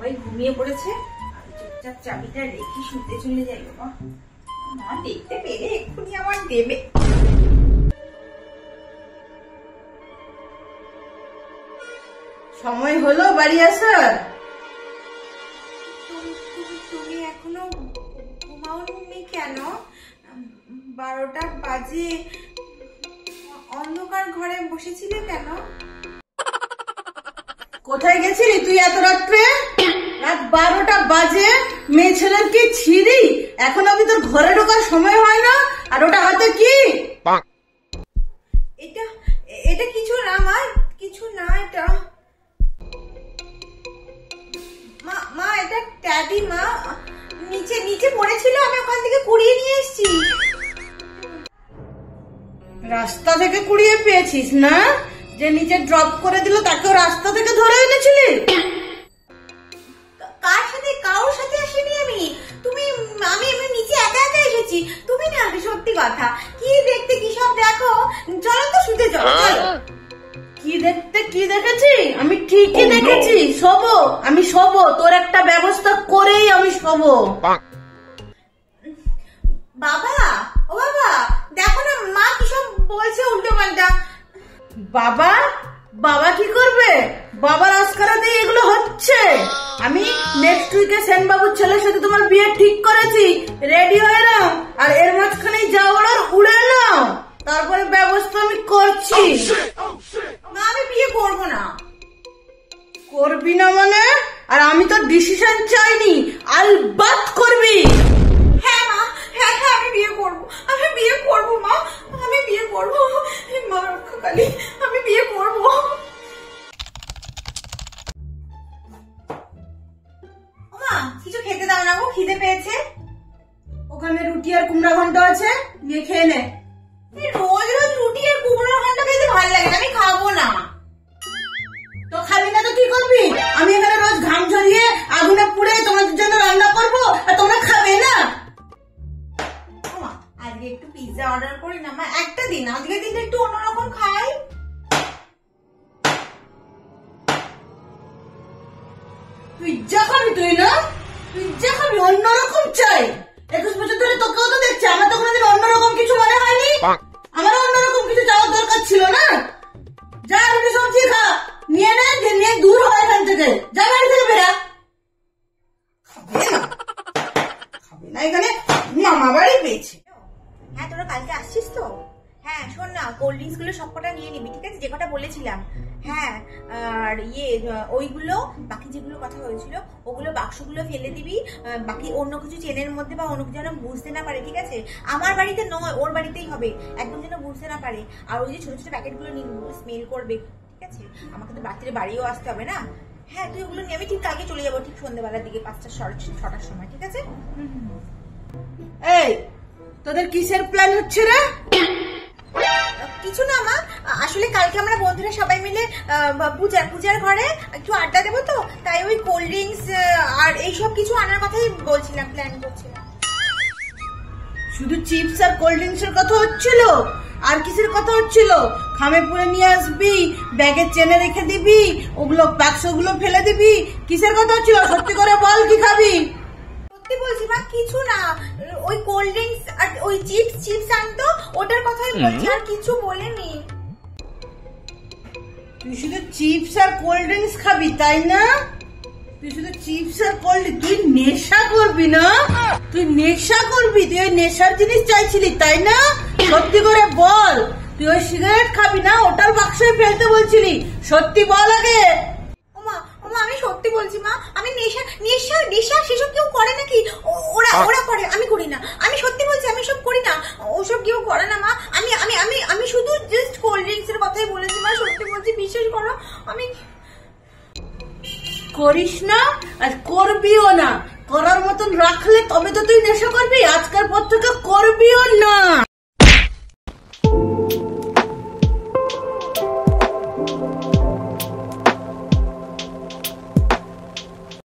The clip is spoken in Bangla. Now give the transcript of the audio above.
সবাই ঘুমিয়ে পড়েছে, আমি চুপচাপ চাবিটা রেখে শুতে চলে যাই। বাবা মা দেখতে পেলে এক্ষুনি আমার দেবে। সময় হলো বাড়ি আসার? তুমি এখনো ঘুমাওনি কেন? 12টা বাজে, অন্ধকার ঘরে বসেছিলে কেন? কোথায় গেছিলি তুই এত রাত্রে? রাত 12টা বাজে, মেয়ে ছেলের কি ছিড়ি? এখন অবধি তোর ঘরে ঢোকার সময় হয় না, আর ওটা হাতে কি? এটা কিছু না মা, কিছু না। এটা মা এটা ট্যাডি মা, নিচে পড়েছিল, আমি ওখান থেকে কুড়িয়ে নিয়ে এসেছি। রাস্তা থেকে কুড়িয়ে পেয়েছিস না? যে নিচে ড্রপ করে দিল তাকেও রাস্তা থেকে ধরে এনেছিলি? কার সাথে? কারোর সাথে আসিনি আমি। আমি নিচে একা একা এসেছি। তুমি না, সত্যি কথা, কি দেখতে কি সব দেখো। চলো তো শুতে চলো। কি দেখতে কি দেখেছি? আমি ঠিকই দেখেছি। শোবো, আমি শোবো, তোর একটা ব্যবস্থা করেই আমি শোবো। বাবা, ও বাবা, দেখো না মা কি সব বলছে উল্টো পাল্টা। বাবা? বাবা কি করবে? বাবার আস্কারাতে এগুলো হচ্ছে। আমি নেক্সট উইকে সেনবাবুর ছেলের সাথে তোমার বিয়ে ঠিক করেছি। রেডি হয়ে নাও, আর এর মাঝখানে যা ওড়ার উড়ে নাও, তারপরে ব্যবস্থা আমি করছি। মা আমি বিয়ে করবো না। করবি না মানে? আর আমি তো ডিসিশন চাইনি, আলবাত করবি। হ্যাঁ মা, হ্যাঁ আমি বিয়ে করবো। আমি বিয়ে করবো মা, আমি বিয়ে করবো। মা রক্ষাকালী, আমি বিয়ে করবো। মা কিছু খেতে দাও না গো, খিদে পেয়েছে। ওখানে রুটি আর কুমড়া ঘন্ট আছে, নিয়ে খেয়ে নে। রোজ রোজ রুটি আর কুমড়ো ঘন্ট খেতে ভালো লাগে না, আমি খাবো না। তো খাবি না তো কি করবি? আমি এখানে রোজ ঘাম ঝরিয়ে আগুনে পুড়ে তোমাদের জন্য রান্না করবো, আর তোমরা খাবে না? আজকে একটু পিৎজা অর্ডার করি না মা, একটা দিন, আজকে দিন একটু অন্যরকম খাই। পিৎজা খাবি তুই? না পিৎজা খাবি, অন্যরকম চাই। 21 বছর ধরে তোকেও তো দেখছি, আমার তো কোনোদিন অন্যরকম কিছু মনে হয়নি। আমার অন্যরকম কিছু চাওয়ার দরকার ছিল না। যা রুটি সবজি খা, নিয়ে নে, নিয়ে দূর হয় এখান থেকে। যা বাড়ি থেকে বেরা। খাবে না এখানে মামা বাড়ি পেয়েছে। হ্যাঁ তোরা কালকে আসছিস তো? হ্যাঁ শোন না, কোল্ড ড্রিঙ্কস গুলো সবকটা নিয়ে নিবি, ঠিক আছে? যে কটা বলেছিলাম। হ্যাঁ, আর ওইগুলো বাকি যেগুলো কথা হয়েছিল ওগুলো বাক্সগুলো ফেলে দিবি। বাকি অন্য কিছু চেনের মধ্যে বা অন্য কিছু যেন বুঝতে না পারে, ঠিক আছে? আমার বাড়িতে নয়, ওর বাড়িতেই হবে, একদম যেন বুঝতে না পারে। আর ওই যে ছোট ছোট প্যাকেটগুলো নিয়ে স্মেল করবে, ঠিক আছে? আমাকে তো রাত্রে বাড়িও আসতে হবে না। হ্যাঁ তুই ওগুলো নিয়ে, আমি ঠিক আগে চলে যাবো, ঠিক সন্ধ্যেবেলার দিকে 5টা-6টার সময়, ঠিক আছে? এই তোদের কিসের প্ল্যান হচ্ছে রে? কিছু না মা, আসলে কালকে আমরা বন্ধুরা সবাই মিলে পূজার ঘরে একটু আড্ডা দেবো, তো তাই ওই কোল্ড ড্রিঙ্কস আর এইসব কিছু আনার কথাই বলছিলাম, প্ল্যান করছিলাম। শুধু চিপস আর কোল্ড ড্রিঙ্কস এর কথা হচ্ছিল? আর কিসের কথা হচ্ছিল? খামে পুরে নিয়ে আসবি, ব্যাগে চেনে রেখে দিবি, ওগুলো বাক্সগুলো ফেলে দিবি, কিসের কথা হচ্ছিল? সত্যি করে বল, কি খাবি? সত্যি বলছি মা, কিছু না, ওই কোল্ড ড্রিঙ্কস আর ওই চিপস আনতো, ওটার কথাই বলছি, আর কিছু বলিনি। তুই শুধু চিপস আর কোল্ড ড্রিঙ্কস খাবি, তাই না? তুই শুধু চিপস আর কোল্ড, তুই নেশা করবি না? তুই নেশা করবি, তুই ওই নেশার জিনিস চাইছিলি, তাই না? সত্যি করে বল, তুই ওই সিগারেট খাবি না? ওটার বাক্সে ফেলতে বলছিলি, সত্যি বল আগে। ওমা আমি সত্যি বলছি মা, আমি নেশা সেসব কেউ করে নাকি? ওরা করে, আমি করি না। আমি সত্যি বলছি, আমি সব করি না, ওসব কেউ করে না মা। আমি শুধু জাস্ট কোল্ড ড্রিঙ্কস এর কথাই বলেছি মা, সত্যি বলছি, বিশ্বাস করো। আমি করিস না আর করবিও না। করার মতন রাখলে তবে তো তুই নেশা করবি, আজকের পর থেকে করবিও না।